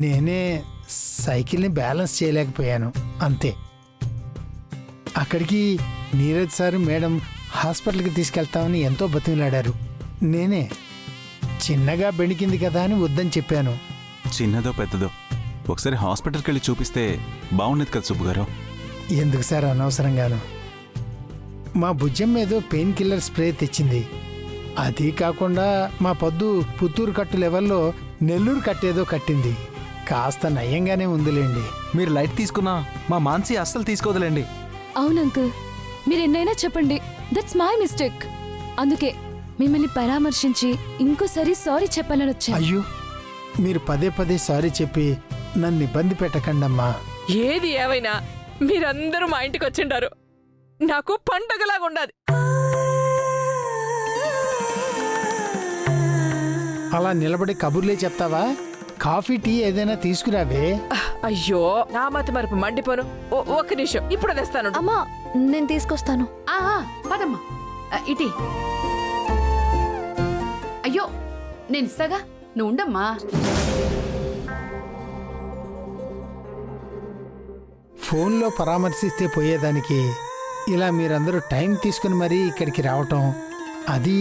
నేనే సైకిల్ని బ్యాలెన్స్ చేయలేకపోయాను అంతే. అక్కడికి నీరజ్ సార్ మేడం హాస్పిటల్కి తీసుకెళ్తామని ఎంతో బతిమిలాడారు. నేనే చిన్నగా బెణికింది కదా అని వద్దని చెప్పాను. చిన్నదో పెద్దదో ఒకసారి హాస్పిటల్కి వెళ్ళి చూపిస్తే బాగుండేది కదా సుబ్బుగారు. ఎందుకు సార్ అనవసరంగాను? మా భుజం ఏదో పెయిన్ కిల్లర్ స్ప్రే తెచ్చింది. అది కాకుండా మా పొద్దు పుత్తూరు కట్టు లెవెల్లో నెల్లూరు కట్టేదో కట్టింది. కాస్త నయంగానే ఉందిలేండి. మీరు లైట్ తీసుకున్నా మా మాన్సి అస్సలు తీసుకోదులేండి. అవును అంకుల్, మీరు ఎన్నైనా చెప్పండి, దట్స్ మై మిస్టేక్. అందుకే మిమ్మల్ని పరామర్శించి ఇంకోసారి సారీ చెప్పాలని వచ్చాను. అయ్యో, మీరు పదే పదే సారీ చెప్పి నన్ను ఇబ్బంది పెట్టకండమ్మా. ఏది ఏవైనా మీరందరూ మా ఇంటికి వచ్చిండారు. నాకు పండగలాగా ఉండదు. అలా నిలబడి కబుర్లే చెప్తావా? కాఫీ టీ ఏదైనా తీసుకురావే. అయ్యో, నా మతి మరుపు మండిపోను. ఒక్క నిమిషం, ఇప్పుడు తెస్తాను. అమ్మా, నేను తీసుకొస్తాను. పదమ్మా, ఇటీ. అయ్యో, నేను ఇస్తాగా, నువ్వు ఉండమ్మా. ఫోన్లో పరామర్శిస్తే పోయేదానికి ఇలా మీరందరూ టైం తీసుకుని మరీ ఇక్కడికి రావటం, అది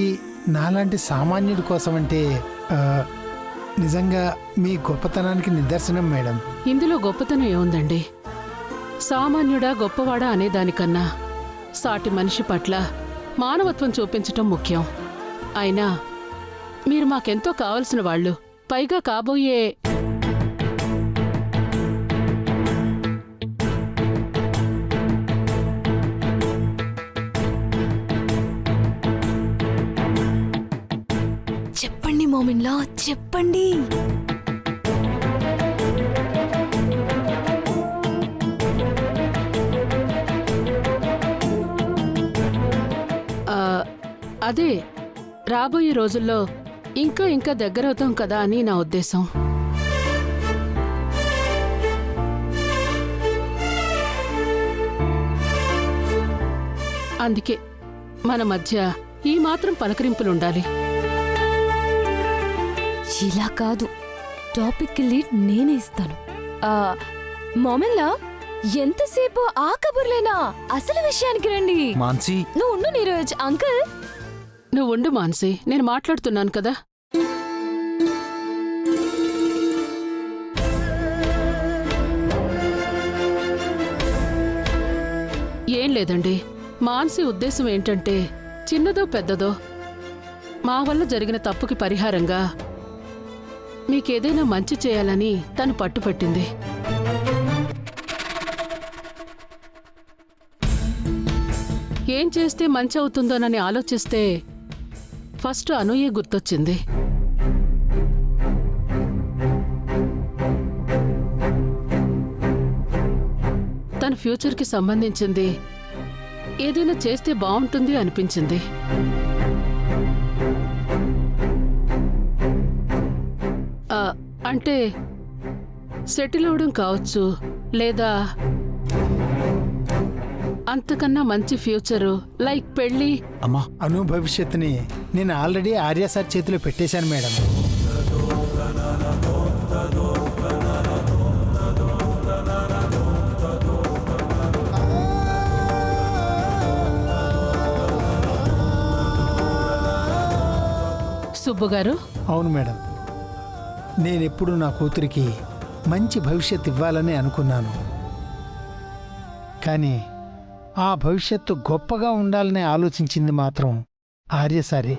నాలాంటి సామాన్యుడి కోసమంటే నిజంగా మీ గొప్పతనానికి నిదర్శనం మేడం. ఇందులో గొప్పతనం ఏముందండి? సామాన్యుడా గొప్పవాడా అనేదానికన్నా సాటి మనిషి పట్ల మానవత్వం చూపించటం ముఖ్యం. అయినా మీరు మాకెంతో కావలసిన వాళ్ళు. పైగా కాబోయే చెప్పండి మోమిన్లా, చెప్పండి. అదే రాబోయే రోజుల్లో ఇంకా ఇంకా దగ్గరవుతాం కదా అని నా ఉద్దేశం. అందుకే మన మధ్య ఈ మాత్రం పలకరింపులుండాలి. ఇలా కాదు, టాపిక్ లీడ్ నేనే ఇస్తాను. మోమిన్లా, ఎంతసేపు ఆ కబుర్లేనా? అసలు విషయానికి రండి. మాన్సి, నువ్వు ఉండు నీరజ్. అంకుల్, నువ్వు ఉండు మాన్సి, నేను మాట్లాడుతున్నాను కదా. ఏం లేదండి, మాన్సి ఉద్దేశం ఏంటంటే చిన్నదో పెద్దదో మా వల్ల జరిగిన తప్పుకి పరిహారంగా మీకేదైనా మంచి చేయాలని తను పట్టుపట్టింది. ఏం చేస్తే మంచి అవుతుందోనని ఆలోచిస్తే ఫస్ట్ అనూయే గుర్తొచ్చింది. తన ఫ్యూచర్కి సంబంధించింది ఏదైనా చేస్తే బావుంటుంది అనిపించింది. అంటే సెటిల్ అవడం కావచ్చు, లేదా అంతకన్నా మంచి ఫ్యూచరు లైక్ పెళ్ళి. అమ్మా, అను భవిష్యత్తుని నేను ఆల్రెడీ ఆర్య సార్ చేతిలో పెట్టేశాను మేడం. సుబ్బుగారు. అవును మేడం, నేనెప్పుడు నా కూతురికి మంచి భవిష్యత్తు ఇవ్వాలని అనుకున్నాను. కానీ ఆ భవిష్యత్తు గొప్పగా ఉండాలని ఆలోచించింది మాత్రం ఆర్యసారే.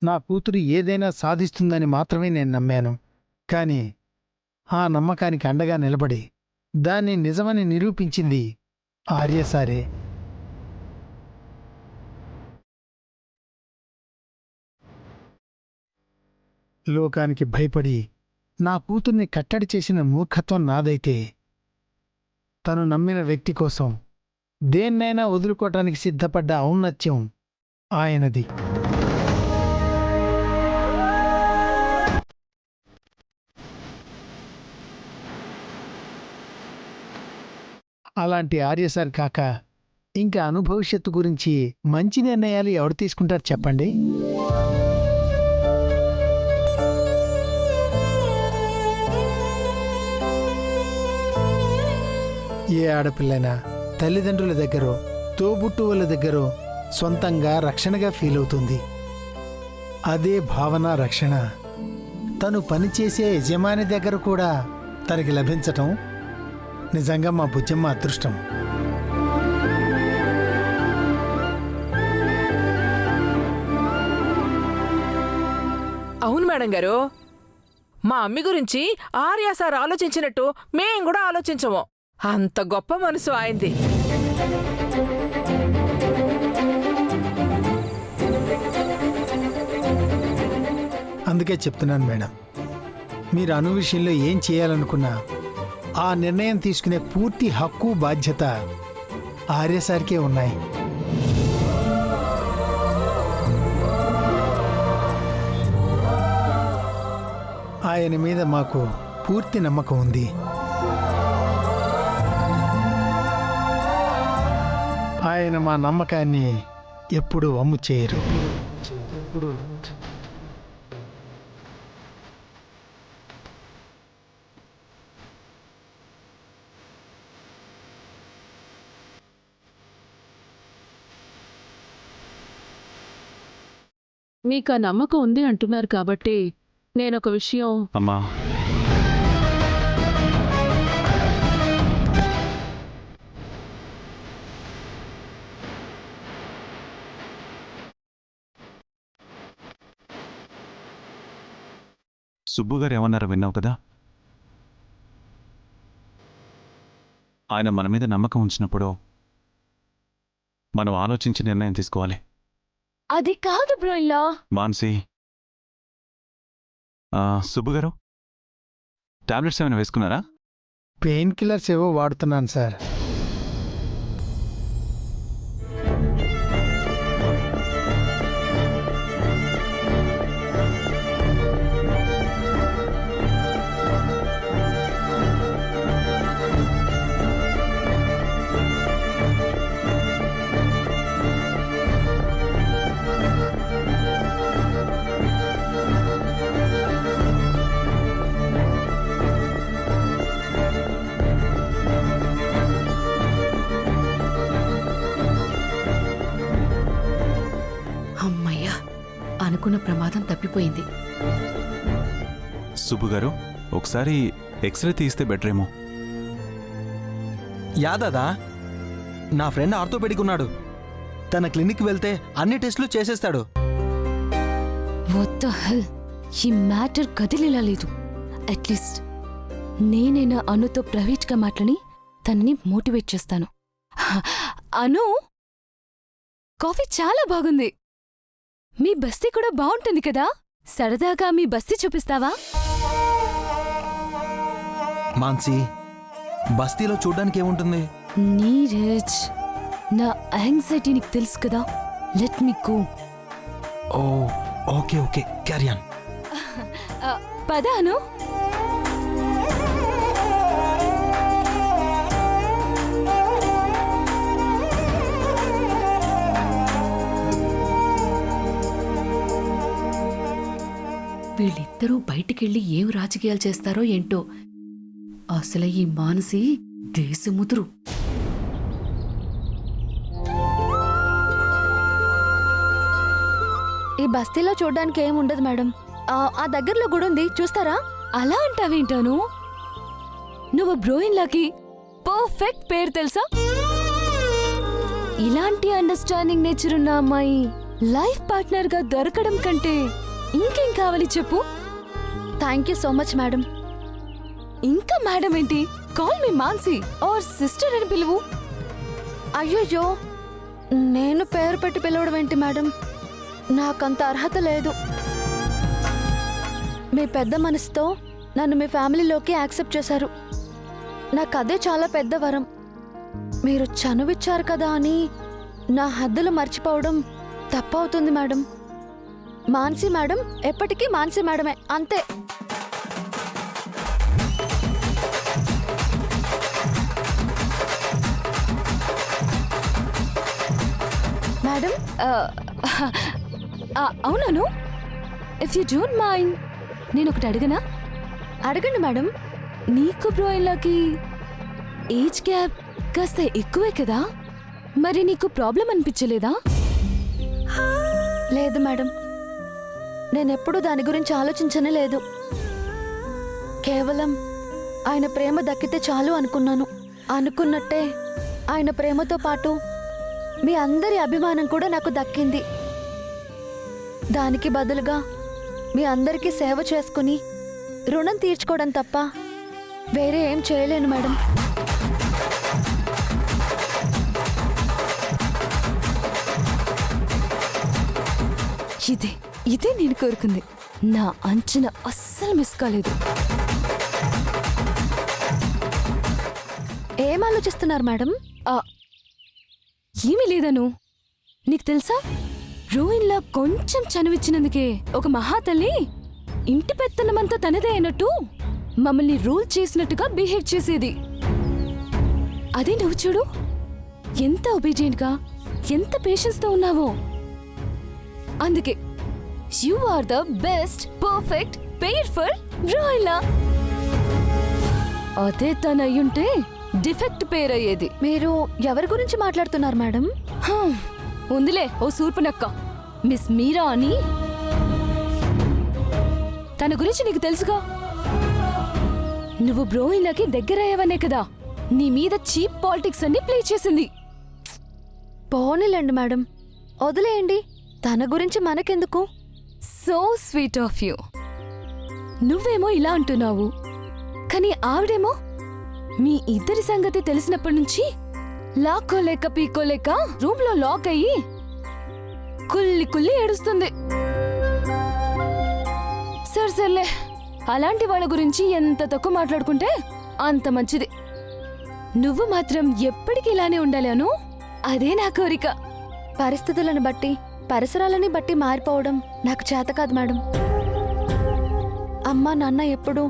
నా కూతురు ఏదైనా సాధిస్తుందని మాత్రమే నేను నమ్మాను. కానీ ఆ నమ్మకానికి అండగా నిలబడి దాన్ని నిజమని నిరూపించింది ఆర్యసారే. లోకానికి భయపడి నా కూతుర్ని కట్టడి చేసిన మూర్ఖత్వం నాదైతే, తను నమ్మిన వ్యక్తి కోసం దేన్నైనా వదులుకోవటానికి సిద్ధపడ్డ ఔన్నత్యం ఆయనది. అలాంటి ఆర్యసార్ కాక ఇంకా అనుభవిష్యత్తు గురించి మంచి నిర్ణయాలు ఎవరు తీసుకుంటారు చెప్పండి? ఏ ఆడపిల్లైనా తల్లిదండ్రుల దగ్గరో తోబుట్టువుల దగ్గరో సొంతంగా రక్షణగా ఫీల్ అవుతుంది. అదే భావన రక్షణ తను పనిచేసే యజమాని దగ్గర కూడా తనకి లభించటం నిజంగా మా బుజ్జమ్మ అదృష్టం. అవును మేడం గారు, మా అమ్మి గురించి ఆర్య సార్ ఆలోచించినట్టు మేం కూడా ఆలోచించము. అంత గొప్ప మనసు ఆయనది. అందుకే చెప్తున్నాను మేడం, మీరు అను విషయంలో ఏం చేయాలనుకున్నా ఆ నిర్ణయం తీసుకునే పూర్తి హక్కు బాధ్యత ఆర్యసారికే ఉన్నాయి. ఆయన మీద మాకు పూర్తి నమ్మకం ఉంది. ఆయన మా నమ్మకాన్ని ఎప్పుడూ వమ్ము చేయరు. మీకు ఆ నమ్మకం ఉంది అంటున్నారు కాబట్టి నేనొక విషయం. అమ్మా, సుబ్బు గారు ఏమన్నారో విన్నావు కదా? ఆయన మన మీద నమ్మకం ఉంచినప్పుడు మనం ఆలోచించి నిర్ణయం తీసుకోవాలి. అది కాదు బ్రోయిలా. మాన్సి, సుబ్బు గారు టాబ్లెట్స్ ఏమైనా వేసుకున్నారా? పెయిన్ కిల్లర్స్ ఏవో వాడుతున్నాను సార్. అమ్మయ్యా, అనుకున్న ప్రమాదం తప్పిపోయింది. సుబ్బు గారు ఒకసారి ఎక్స్రే తీస్తే బెటర్ ఏమో. యాదాదా, నా ఫ్రెండ్ ఆర్థోపెడిక్ ఉన్నాడు. తన క్లినిక్ వెళ్తే అన్ని టెస్టులు చేసేస్తాడు. వాట్ ద హెల్, ఈ మ్యాటర్ కదిలేలా లేదు. అట్లీస్ట్ నేనైనా అనుతో ప్రైవేట్గా మాట్లాడి తనని మోటివేట్ చేస్తాను. అను, కాఫీ చాలా బాగుంది. మీ బస్తీ కూడా బాగుంటుంది కదా, సరదాగా మీ బస్తీ చూపిస్తావా? మాన్సి, బస్తీలో చూడ్డానికి ఏముంటుంది? నీరజ్, నా యాంగ్జైటీ నీకు తెలుసు కదా. Let me go. Oh okay okay, carry on. పద అను. వీళ్ళిద్దరూ బయటికెళ్ళి ఏం రాజకీయాలు చేస్తారో ఏంటో. అసలు ఈ మానసి దేశముదురు. ఈ బస్తీలో చూడ్డానికి ఏముండదు మేడం. ఆ దగ్గరలో గుడి ఉంది, చూస్తారా? అలా అంటావేంటాను? నువ్వు బ్రోయిన్లాకి పర్ఫెక్ట్ పేరు తెలుసా? ఇలాంటి అండర్స్టాండింగ్ నేచర్ ఉన్న అమ్మాయి లైఫ్ పార్ట్నర్ గా దొరకడం కంటే ఇంకేం కావాలి చెప్పు? Thank you so much madam. ఇంకా మేడం ఏంటి? Call me Mansi are sister అని పిలువు. అయ్యోయ్యో, నేను పేరు పెట్టి పిలవడం ఏంటి మేడం? నాకంత అర్హత లేదు. మీ పెద్ద మనసుతో నన్ను మీ ఫ్యామిలీలోకి యాక్సెప్ట్ చేశారు. నాకు అదే చాలా పెద్ద వరం. మీరు చనువిచ్చారు కదా అని నా హద్దులు మర్చిపోవడం తప్పవుతుంది మేడం. మాన్సి మేడం ఎప్పటికీ మాన్సి మేడమే, అంతే. మేడం అవునాను. ఇఫ్ యూ డోంట్ మైండ్ నేను ఒకటి అడగనా? అడగండి మేడం. నీకు బ్రోయిన్లాకి ఏజ్ గ్యాప్ కాస్త ఎక్కువే కదా, మరి నీకు ప్రాబ్లం అనిపించలేదా? లేదు మేడం, నేనెప్పుడూ దాని గురించి ఆలోచించనే లేదు. కేవలం ఆయన ప్రేమ దక్కితే చాలు అనుకున్నాను. అనుకున్నట్టే ఆయన ప్రేమతో పాటు మీ అందరి అభిమానం కూడా నాకు దక్కింది. దానికి బదులుగా మీ అందరికీ సేవ చేసుకుని రుణం తీర్చుకోవడం తప్ప వేరే ఏం చేయలేను మేడం. ఇదే నేను కోరుకుంది. నా అంచనా అస్సలు మిస్ కాలేదు. ఏం ఆలోచిస్తున్నారు మేడం? ఏమీ లేదను. నీకు తెలుసా, రోయిన్లా కొంచెం చనువిచ్చినందుకే ఒక మహాతల్లి ఇంటి పెత్తనమంతా తనదే అయినట్టు మమ్మల్ని రూల్ చేసినట్టుగా బిహేవ్ చేసేది. అదే నువ్వు చూడు, ఎంత ఒబీడియంట్గా, ఎంత పేషెన్స్తో ఉన్నావో. అందుకే you are the best, perfect pair for రోయిన్లా. అదే తనయ్యుంటే డిఫెక్ట్ పేరు అయ్యేది. మీరు ఎవరి గురించి మాట్లాడుతున్నారు మేడం? ఉందిలే ఓ సూర్పునక్క, మిస్ మీరా అని. తన గురించి నీకు తెలుసుగా. నువ్వు బ్రోయిన్లకి దగ్గరయ్యావనే కదా నీ మీద చీప్ పాలిటిక్స్ అన్ని ప్లే చేసింది. పోనీలేండి మేడం, వదిలేయండి. తన గురించి మనకెందుకు? So sweet of you. నువ్వేమో ఇలా అంటున్నావు, కానీ ఆవిడేమో మీ ఇద్దరి సంగతి తెలిసినప్పటి నుంచి లాక్కోలేక పీక్కోలేక రూమ్ లో లాక్ అయ్యి కుల్లి కుల్లి ఏడుస్తుంది. సర్లే, అలాంటి వాళ్ళ గురించి ఎంత తక్కువ మాట్లాడుకుంటే అంత మంచిది. నువ్వు మాత్రం ఎప్పటికీ ఇలానే ఉండాలి అను. అదే నా కోరిక. పరిస్థితులను బట్టి, పరిసరాలని బట్టి మారిపోవడం నాకు చేత కాదు మేడం. అమ్మా నాన్న ఎప్పుడు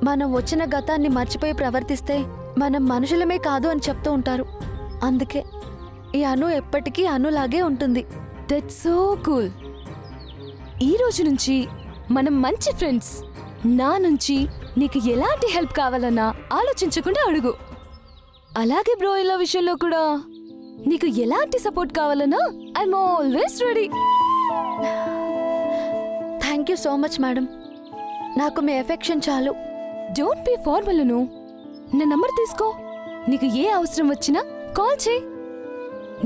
మనం వచ్చిన గతాన్ని మర్చిపోయి ప్రవర్తిస్తే మనం మనుషులమే కాదు అని చెప్తూ ఉంటారు. అందుకే ఈ అను ఎప్పటికీ అనులాగే ఉంటుంది. That's so cool. ఈ రోజు నుంచి మనం మంచి ఫ్రెండ్స్. నా నుంచి నీకు ఎలాంటి హెల్ప్ కావాలన్నా ఆలోచించకుండా అడుగు. అలాగే బ్రోయిన్ల విషయంలో కూడా నీకు ఎలాంటి సపోర్ట్ కావాలన్నా I'm always ready. Thank you so much madam. నాకు మీ ఎఫెక్షన్ చాలు. డోంట్ బీ ఫార్మల్ను. నా నంబర్ తీసుకో. నీకు ఏ అవసరం వచ్చినా కాల్ చేయి.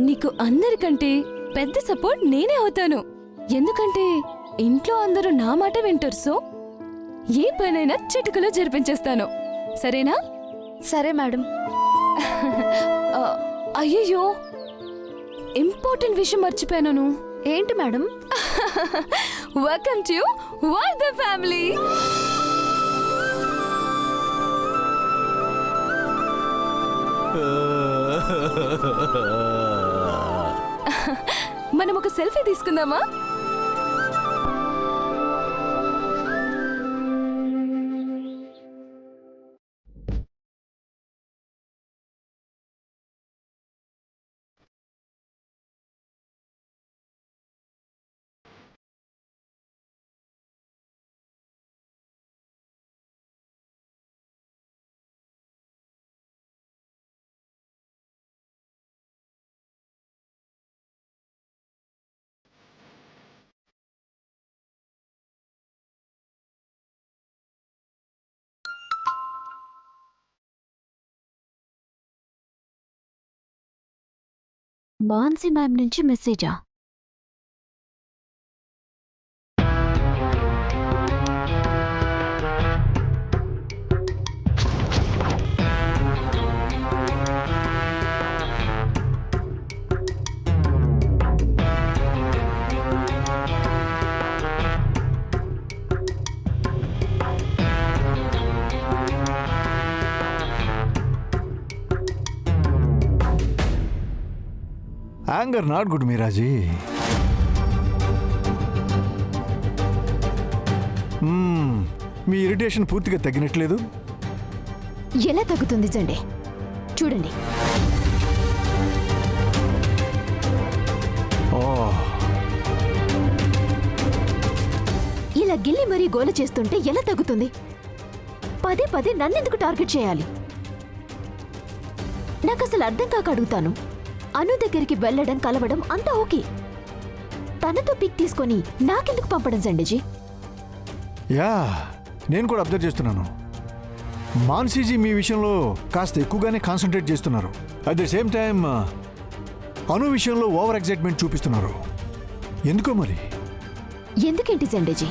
నీకు అందరికంటే పెద్ద సపోర్ట్ నేనే అవుతాను. ఎందుకంటే ఇంట్లో అందరూ నా మాట వింటారు. సో ఏ పనైనా చిటికలో జరిపించేస్తాను. సరేనా? సరే మేడం. అయ్యయ్యో, ఇంపార్టెంట్ విషయం మర్చిపోయాను. ఏంటి మేడం? Welcome to Vardha family. మనం ఒక సెల్ఫీ తీసుకుందామా? మాన్సీ మ్యామ్ నుంచి మెసేజా? Anger not good Meeraji. మీ ఇరిటేషన్ పూర్తిగా తగ్గినట్లేదు. ఎలా తగ్గుతుంది జండే? చూడండి. ఓ గోల చేస్తుంటే ఎలా తగ్గుతుంది? పదే పదే నన్నెందుకు టార్గెట్ చేయాలి? నాకు అసలు అర్థం కాక అడుగుతాను. అను దగ్గరికి వెళ్ళడం కలవడం అంతా ఓకే, తనతో పిక్ తీసుకొని నాకెందుకు పంపడం జండేజీ? యా, నేను కూడా అబ్జర్వ్ చేస్తున్నాను. మాన్సీజీ మీ విషయంలో కాస్త ఎక్కువగానే కాన్సన్ట్రేట్ చేస్తున్నారు. అట్ ది సేమ్ టైం అను విషయంలో ఓవర్ ఎగ్జైట్మెంట్ చూపిస్తున్నారు. ఎందుకో మరి? ఎందుకేంటి జండేజీ?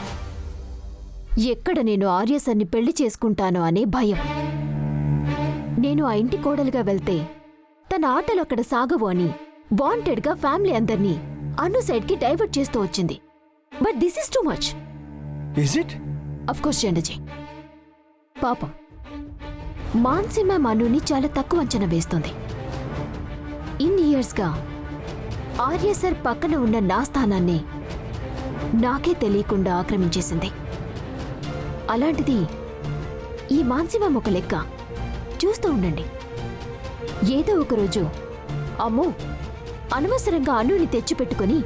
ఎక్కడ నేను ఆర్య సార్ని పెళ్లి చేసుకుంటాను అనే భయం. నేను ఆ ఇంటి కోడలుగా వెళ్తే తన ఆటలు అక్కడ సాగవు అని వాంటెడ్గా ఫ్యామిలీ అందర్నీ అను సైడ్కి డైవర్ట్ చేస్తూ వచ్చింది. But this is too much. Is it? Of course జండేజీ. పాపం మాన్సీ మ్యామ్ అనుని చాలా తక్కువ అంచనా వేస్తుంది. ఇన్ని ఇయర్స్గా ఆర్య సార్ పక్కన ఉన్న నా స్థానాన్ని నాకే తెలియకుండా ఆక్రమించేసింది. అలాంటిది ఈ మాన్సీ మ్యామ్ ఒక లెక్క. చూస్తూ ఉండండి, ఏదో ఒకరోజు అమ్మో అనవసరంగా అనుని తెచ్చిపెట్టుకుని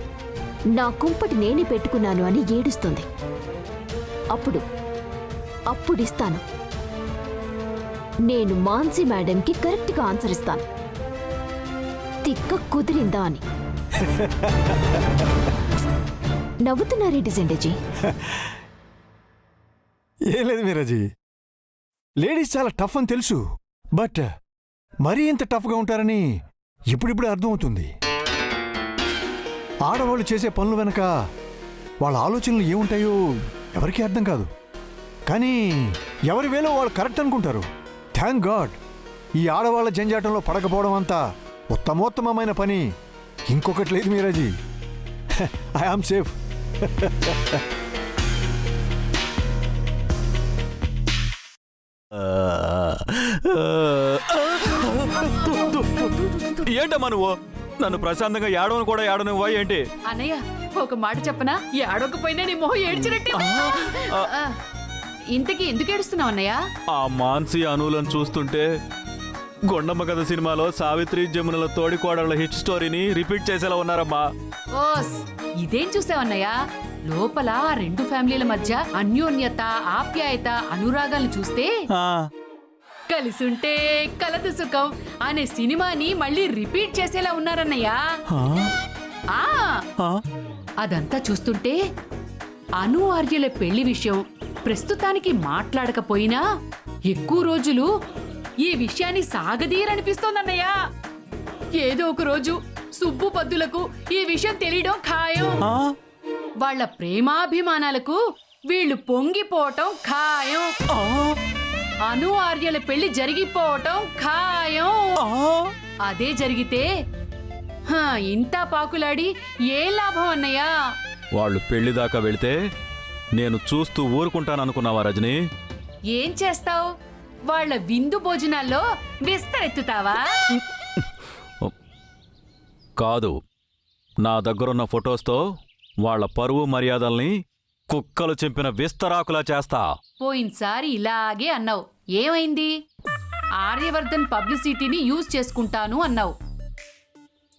నా కుంపటి నేనే పెట్టుకున్నాను అని ఏడుస్తుంది. అప్పుడిస్తాను. నేను మాన్సీ మేడంకి కరెక్ట్గా ఆన్సర్ ఇస్తాను. తిక్క కుదిరిందా అని. నవ్వుతున్నారేంటి జండేజీ? ఏం లేదు మీరాజీ, లేడీస్ చాలా టఫ్ అని తెలుసు, బట్ మరీ ఇంత టఫ్గా ఉంటారని ఇప్పుడిప్పుడే అర్థమవుతుంది. ఆడవాళ్ళు చేసే పనుల వెనక వాళ్ళ ఆలోచనలు ఏముంటాయో ఎవరికీ అర్థం కాదు. కానీ ఎవరి వేలో వాళ్ళు కరెక్ట్ అనుకుంటారు. థ్యాంక్ గాడ్ ఈ ఆడవాళ్ళ జంజాటంలో పడకపోవడం అంతా ఉత్తమోత్తమమైన పని ఇంకొకటి లేదు మీరాజీ. I am safe. ఏంటమ్మా నువ్వు? నన్ను ప్రశాంతంగా ఏడవను కూడా ఏడనివ్వా ఏంటి? అన్నయ్య ఒక మాట చెప్పనా? ఏడవకపోయినా నీ మొహం ఏడ్చినట్టు. ఇంతకీ ఎందుకు ఏడుస్తున్నావు అన్నయ్య? ఆ మాన్సీ అనులను చూస్తుంటే గొండమ్మ కథ సినిమాలో సావిత్రి జమునల తోడికోడళ్ళ హిట్ స్టోరీని రిపీట్ చేసేలా ఉన్నారమ్మా. ఓస్, ఇదేం చూసావన్నయ్య? లోపల ఆ రెండు ఫ్యామిలీల మధ్య అన్యోన్యత, ఆప్యాయత, అనురాగాలను చూస్తే కలిసుంటే కలదు సుఖం అనే సినిమాని మళ్ళీ రిపీట్ చేసేలా ఉన్నారన్నయ్య. అదంతా చూస్తుంటే అను ఆర్యల పెళ్లి విషయం ప్రస్తుతానికి మాట్లాడకపోయినా ఎక్కువ రోజులు ఈ విషయాన్ని సాగదీరనిపిస్తోందన్నయ్య. ఏదో ఒక రోజు సుబ్బు పద్దులకు ఈ విషయం తెలియడం ఖాయం. వాళ్ళ ప్రేమాభిమానాలకు వీళ్ళు పొంగిపోవటం ఖాయం. అను ఆర్యల పెళ్లి జరిగిపోవటం ఖాయం. అదే జరిగితే ఇంత పాకులాడి ఏ లాభం అన్నయ్యా? వాళ్ళు పెళ్లి దాకా వెళితే నేను చూస్తూ ఊరుకుంటాననుకున్నావా రజని? ఏం చేస్తావు? వాళ్ళ విందు భోజనాల్లో విస్తరెత్తుతావా? కాదు, నా దగ్గరున్న ఫొటోస్తో వాళ్ళ పరువు మర్యాదల్ని కుక్కలు చింపిన విస్తరాకులా చేస్తా. పోయినసారి ఇలాగే అన్నావు. ఏమైంది? ఆర్యవర్ధన్ పబ్లిసిటీని యూజ్ చేసుకుంటాను అన్నావు.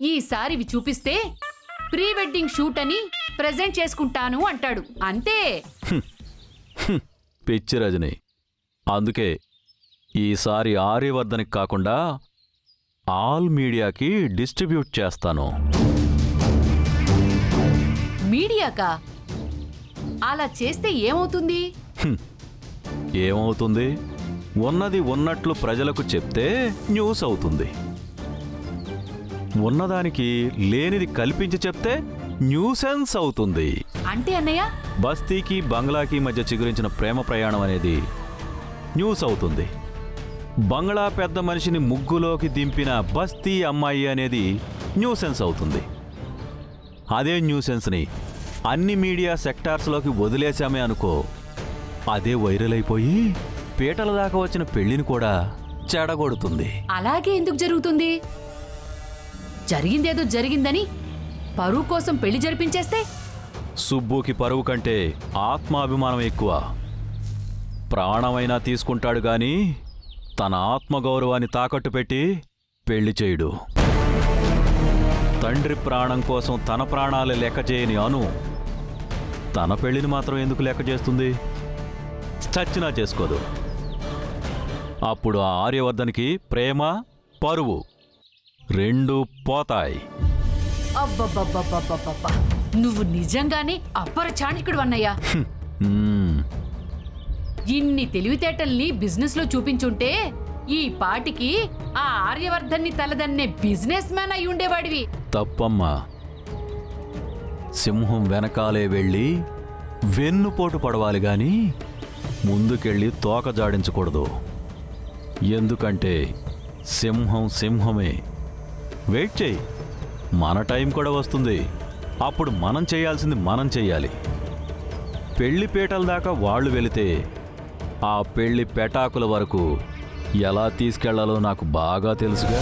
ఈసారి ఇవి చూపిస్తే ప్రీ వెడ్డింగ్ షూట్ అని ప్రెజెంట్ చేసుకుంటాను అంటాడు. అంతే. పిచ్చి రజని. అందుకే ఈసారి ఆర్యవర్ధన్కి కాకుండా ఆల్ మీడియాకి డిస్ట్రిబ్యూట్ చేస్తాను. మీడియాకా? అలా చేస్తే ఏమవుతుంది? ఏమవుతుంది? ఉన్నది ఉన్నట్లు ప్రజలకు చెప్తే న్యూస్ అవుతుంది. ఉన్నదానికి లేనిది కల్పించి చెప్తే న్యూసెన్స్ అవుతుంది. అంటే అన్నయ్య, బస్తీకి బంగ్లాకి మధ్య చిగురించిన ప్రేమ ప్రయాణం అనేది న్యూస్ అవుతుంది. బంగ్లా పెద్ద మనిషిని ముగ్గులోకి దింపిన బస్తీ అమ్మాయి అనేది న్యూసెన్స్ అవుతుంది. అదే న్యూసెన్స్ని అన్ని మీడియా సెక్టార్స్లోకి వదిలేశామే అనుకో, అదే వైరల్ అయిపోయి పీటల దాకా వచ్చిన పెళ్లిని కూడా చెడగొడుతుంది. అలాగే ఎందుకు జరుగుతుంది? జరిగిందేదో జరిగిందని పరువు కోసం పెళ్లి జరిపించేస్తే? సుబ్బుకి పరువు కంటే ఆత్మాభిమానం ఎక్కువ. ప్రాణమైనా తీసుకుంటాడు గాని తన ఆత్మగౌరవాన్ని తాకట్టు పెట్టి పెళ్లి చేయడు. తండ్రి ప్రాణం కోసం తన ప్రాణాలే లెక్క చేయని అను తన పెళ్లిని మాత్రం ఎందుకు లెక్క చేస్తుంది? చచ్చినా చేసుకోదు. అప్పుడు ఆ ఆర్యవర్ధన్కి ప్రేమ, పరువు రెండూ పోతాయి. అబ్బబ్బబ్బబ్బబ్బబ్బా, నువ్వు నిజంగానే అబ్బర చాణికుడు అన్నయ్యా. మ్మ్. ఇన్ని తెలివితేటల్ని బిజినెస్ లో చూపించుంటే ఈ పాటికి ఆ ఆర్యవర్ధన్ని తలదన్నే బిజినెస్ మ్యాన్ అయి ఉండేవాడివి. తప్పమ్మా. సింహం వెనకాలే వెళ్ళి వెన్నుపోటు పడవాలి గాని ముందుకెళ్ళి తోక జాడించకూడదు. ఎందుకంటే సింహం సింహమే. వెయిట్ చేయి, మన టైం కూడా వస్తుంది. అప్పుడు మనం చేయాల్సింది మనం చెయ్యాలి. పెళ్లి పీటల దాకా వాళ్ళు వెళితే ఆ పెళ్లి పెటాకుల వరకు ఎలా తీసుకెళ్లాలో నాకు బాగా తెలుసుగా.